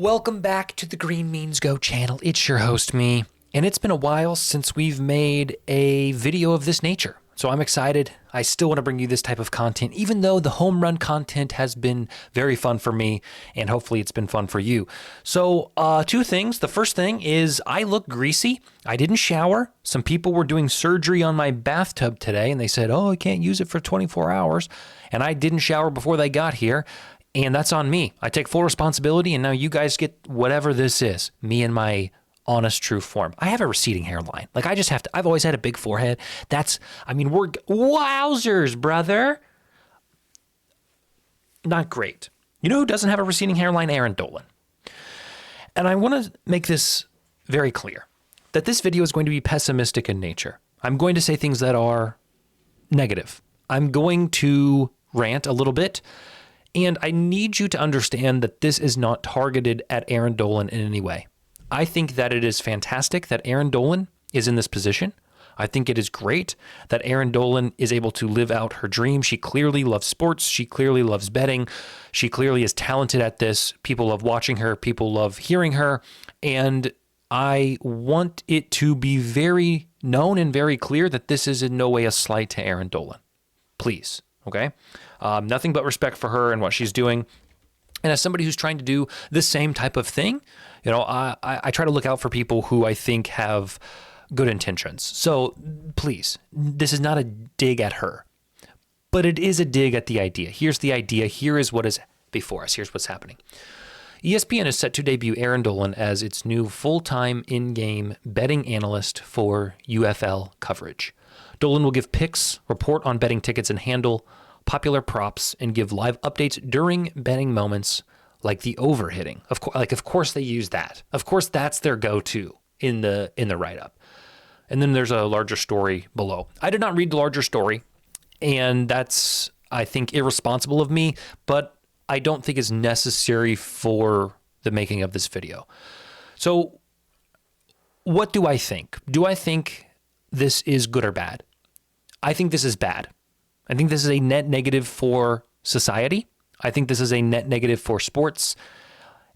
Welcome back to the Green Means Go channel. It's your host, me, and it's been a while since we've made a video of this nature. So I'm excited. I still want to bring you this type of content, even though the home run content has been very fun for me, and hopefully it's been fun for you. So two things. The first thing is I look greasy. I didn't shower. Some people were doing surgery on my bathtub today, and they said, oh, I can't use it for 24 hours. And I didn't shower before they got here. And that's on me. I take full responsibility, and now you guys get whatever this is. Me and my honest, true form. I have a receding hairline. Like, I just have to, I've always had a big forehead. We're, wowzers, brother. Not great. You know who doesn't have a receding hairline? Erin Dolan. And I want to make this very clear, that this video is going to be pessimistic in nature. I'm going to say things that are negative. I'm going to rant a little bit. And I need you to understand that this is not targeted at Erin Dolan in any way. I think that it is fantastic that Erin Dolan is in this position. I think it is great that Erin Dolan is able to live out her dream. She clearly loves sports. She clearly loves betting. She clearly is talented at this. People love watching her. People love hearing her. And I want it to be very known and very clear that this is in no way a slight to Erin Dolan. Please, okay? Nothing but respect for her and what she's doing. And as somebody who's trying to do the same type of thing, you know, I try to look out for people who I think have good intentions. So please, this is not a dig at her, but it is a dig at the idea. Here's the idea. Here is what is before us. Here's what's happening. ESPN is set to debut Erin Dolan as its new full-time in-game betting analyst for UFL coverage. Dolan will give picks, report on betting tickets and handle popular props, and give live updates during betting moments like the overhitting. Of course they use that. Of course that's their go-to in the write-up. And then there's a larger story below. I did not read the larger story, and that's, I think, irresponsible of me, but I don't think it's necessary for the making of this video. So what do I think? Do I think this is good or bad? I think this is bad. I think this is a net negative for society. I think this is a net negative for sports.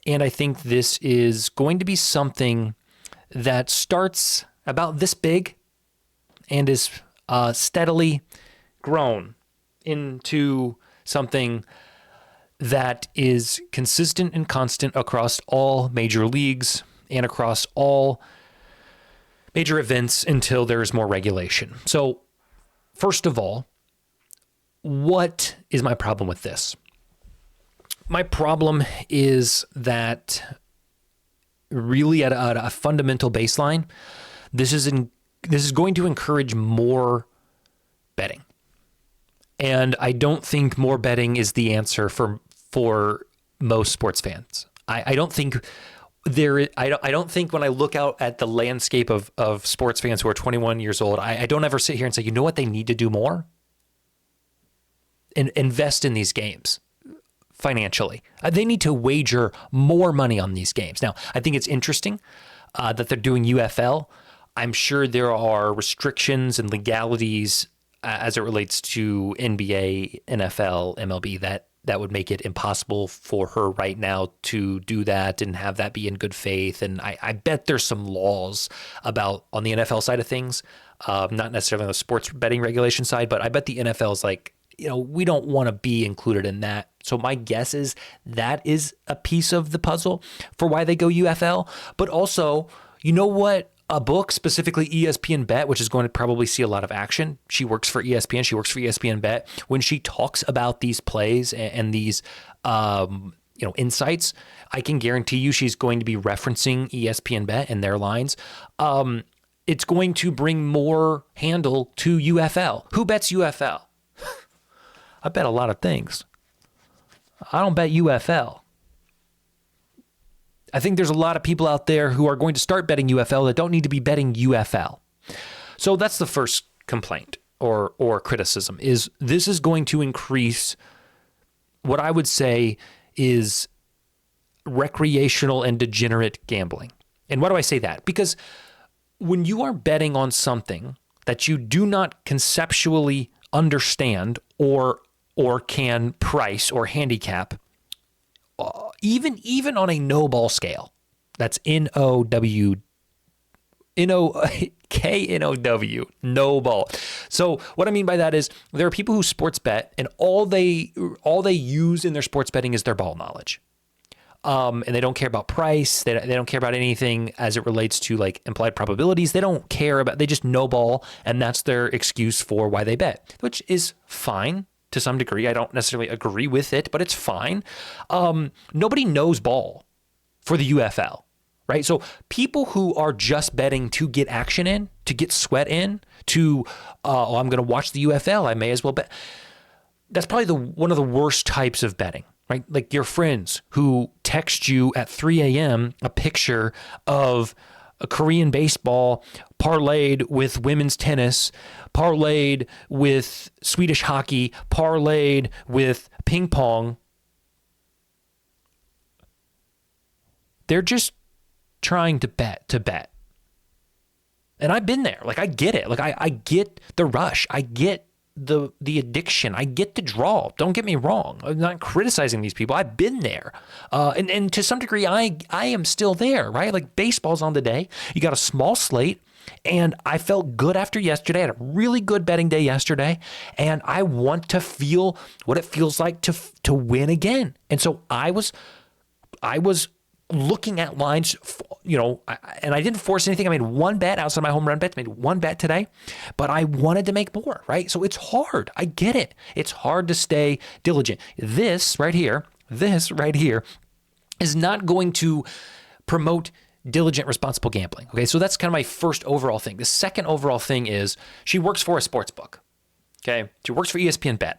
And I think this is going to be something that starts about this big and is steadily grown into something that is consistent and constant across all major leagues and across all major events until there is more regulation. So first of all, what is my problem with this? My problem is that really at a fundamental baseline, this is going to encourage more betting. And I don't think more betting is the answer for most sports fans. I don't think I don't think when I look out at the landscape of sports fans who are 21 years old, I don't ever sit here and say, you know what they need to do more? And invest in these games financially. They need to wager more money on these games. Now, I think it's interesting that they're doing UFL. I'm sure there are restrictions and legalities as it relates to NBA, NFL, MLB that would make it impossible for her right now to do that and have that be in good faith. And I bet there's some laws about on the NFL side of things, not necessarily on the sports betting regulation side, but I bet the NFL is like, you know, we don't want to be included in that. So my guess is that is a piece of the puzzle for why they go UFL. But also, you know what? A book, specifically ESPNBet, which is going to probably see a lot of action. She works for ESPN. She works for ESPNBet. When she talks about these plays and these insights, I can guarantee you she's going to be referencing ESPNBet and their lines. It's going to bring more handle to UFL. Who bets UFL? I bet a lot of things. I don't bet UFL. I think there's a lot of people out there who are going to start betting UFL that don't need to be betting UFL. So that's the first complaint or criticism, is this is going to increase what I would say is recreational and degenerate gambling. And why do I say that? Because when you are betting on something that you do not conceptually understand or can price or handicap, even on a no ball scale. That's Know, no ball. So what I mean by that is there are people who sports bet and all they use in their sports betting is their ball knowledge. And they don't care about price. They don't care about anything as it relates to like implied probabilities. They just know ball, and that's their excuse for why they bet, which is fine to some degree. I don't necessarily agree with it, but it's fine. Nobody knows ball for the UFL, right? So people who are just betting to get action in, to get sweat in, I'm going to watch the UFL, I may as well bet. That's probably one of the worst types of betting. Right? Like your friends who text you at 3 a.m. a picture of a Korean baseball parlayed with women's tennis, parlayed with Swedish hockey, parlayed with ping pong. They're just trying to bet. And I've been there. Like I get it. Like I get the rush. I get the addiction. I get the draw. Don't get me wrong. I'm not criticizing these people. I've been there. And to some degree, I am still there, right? Like baseball's on the day. You got a small slate, and I felt good after yesterday. I had a really good betting day yesterday, and I want to feel what it feels like to win again. And so I was looking at lines, and I didn't force anything. I made one bet outside my home run bets, made one bet today, but I wanted to make more, right? So it's hard. I get it. It's hard to stay diligent. This right here is not going to promote diligent, responsible gambling. Okay, so that's kind of my first overall thing. The second overall thing is she works for a sports book. Okay, she works for ESPNBet.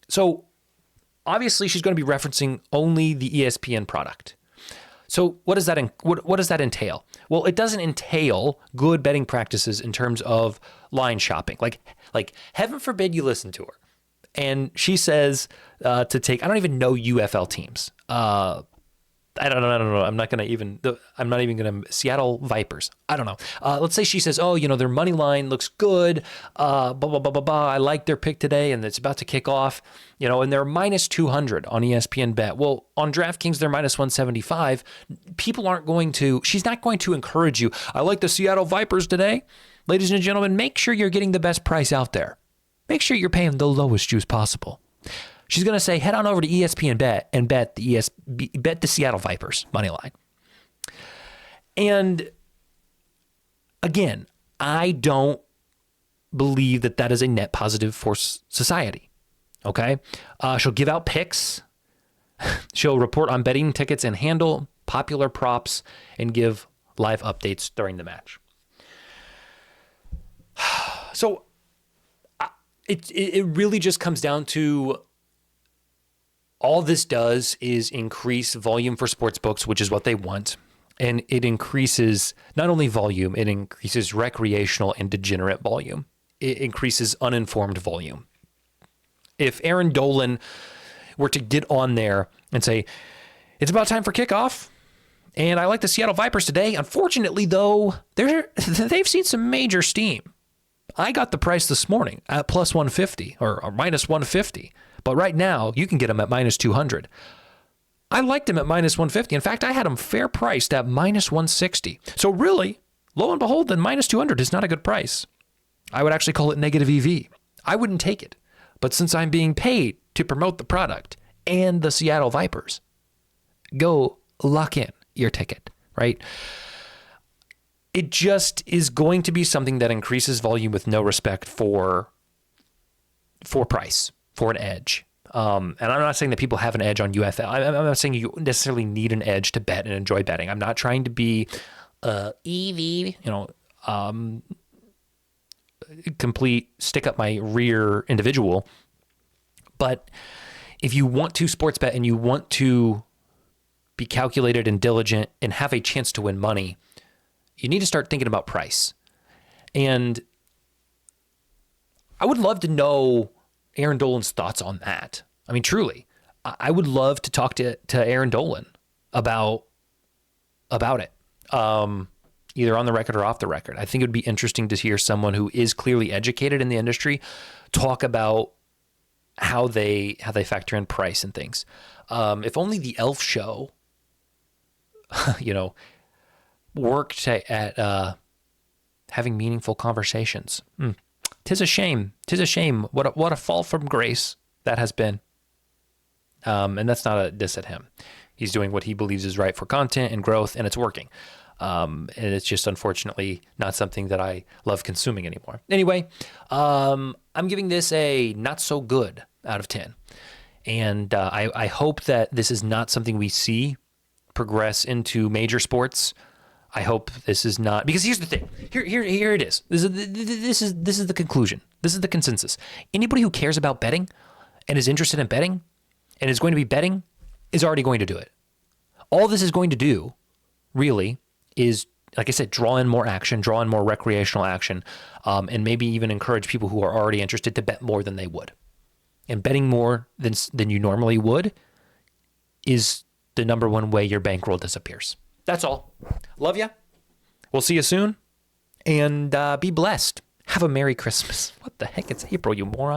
So obviously, she's going to be referencing only the ESPN product. So what does that entail? Well, it doesn't entail good betting practices in terms of line shopping. Like heaven forbid you listen to her, and she says to take. I don't even know UFL teams. I don't know. I'm not even going to Seattle Vipers. I don't know. Let's say she says, their money line looks good. Blah, blah, blah, blah, blah. I like their pick today and it's about to kick off, and they're minus 200 on ESPNBet. Well, on DraftKings, they're minus 175. She's not going to encourage you. I like the Seattle Vipers today. Ladies and gentlemen, make sure you're getting the best price out there. Make sure you're paying the lowest juice possible. She's going to say, head on over to ESPNBet and bet the Seattle Vipers money line. And again, I don't believe that is a net positive for society. Okay. She'll give out picks. She'll report on betting tickets and handle popular props and give live updates during the match. So it really just comes down to all this does is increase volume for sports books, which is what they want. And it increases not only volume, it increases recreational and degenerate volume. It increases uninformed volume. If Erin Dolan were to get on there and say, it's about time for kickoff, and I like the Seattle Vipers today. Unfortunately, though, they've seen some major steam. I got the price this morning at plus 150 or minus 150. But right now, you can get them at minus 200. I liked them at minus 150. In fact, I had them fair priced at minus 160. So really, lo and behold, then minus 200 is not a good price. I would actually call it negative EV. I wouldn't take it. But since I'm being paid to promote the product and the Seattle Vipers, go lock in your ticket, right? It just is going to be something that increases volume with no respect for price, for an edge. And I'm not saying that people have an edge on UFL. I'm not saying you necessarily need an edge to bet and enjoy betting. I'm not trying to be EV, complete stick up my rear individual. But if you want to sports bet and you want to be calculated and diligent and have a chance to win money, you need to start thinking about price. And I would love to know Erin Dolan's thoughts on that. I mean, truly, I would love to talk to Erin Dolan about it, either on the record or off the record. I think it would be interesting to hear someone who is clearly educated in the industry talk about how they factor in price and things. If only the Elf Show, worked at having meaningful conversations. Tis a shame. Tis a shame. What a fall from grace that has been. And that's not a diss at him. He's doing what he believes is right for content and growth, and it's working. And it's just unfortunately not something that I love consuming anymore. Anyway, I'm giving this a not so good out of 10. And I hope that this is not something we see progress into major sports. I hope this is not, because here's the thing. Here it is. This is the conclusion. This is the consensus. Anybody who cares about betting and is interested in betting and is going to be betting is already going to do it. All this is going to do, really, is, like I said, draw in more action, draw in more recreational action, and maybe even encourage people who are already interested to bet more than they would. And betting more than you normally would is the number one way your bankroll disappears. That's all. Love ya. We'll see you soon. And be blessed. Have a Merry Christmas. What the heck? It's April, you moron.